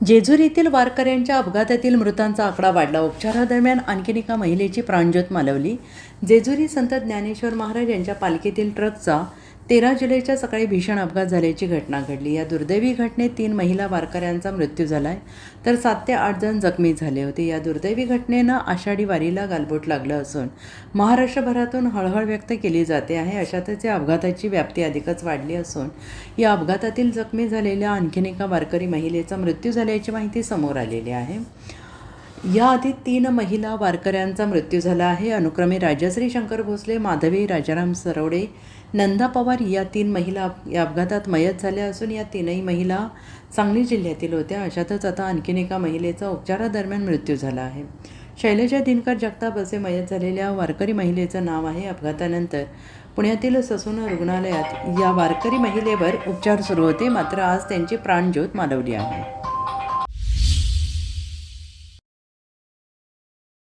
जेजुरी येथील वारकऱ्यांच्या अपघातातील मृतांचा आकडा वाढला. उपचारादरम्यान आणखीन एका महिलेची प्राणज्योत मालवली. जेजुरी संत ज्ञानेश्वर महाराज यांच्या पालखीतील ट्रकचा 13 जुलैच्या सकाळी भीषण अपघात झाल्याची घटना घडली. या दुर्दैवी घटनेत 3 महिला वारकऱ्यांचा मृत्यू झाला आहे, तर 7 ते 8 जण जखमी झाले होते. या दुर्दैवी घटनेनं आषाढी वारीला गालबोट लागलं असून महाराष्ट्रभरातून हळहळ व्यक्त केली जाते आहे. अशातच या अपघाताची व्याप्ती अधिकच वाढली असून या अपघातातील जखमी झालेल्या आणखीन एका वारकरी महिलेचा मृत्यू झाल्याची माहिती समोर आलेली आहे. याआधी 3 महिला वारकऱ्यांचा मृत्यू झाला आहे. अनुक्रमे राजश्री शंकर भोसले, माधवी राजाराम सरवडे, नंदा पवार या 3 महिला या अपघातात मयत झाल्या असून या 3ही महिला सांगली जिल्ह्यातील होत्या. अशातच आता आणखीन एका महिलेचा उपचारादरम्यान मृत्यू झाला आहे. शैलजा दिनकर जगताप असे मयत झालेल्या वारकरी महिलेचं नाव आहे. अपघातानंतर पुण्यातील ससून रुग्णालयात या वारकरी महिलेवर उपचार सुरू होते, मात्र आज त्यांची प्राणज्योत मालवली आहे.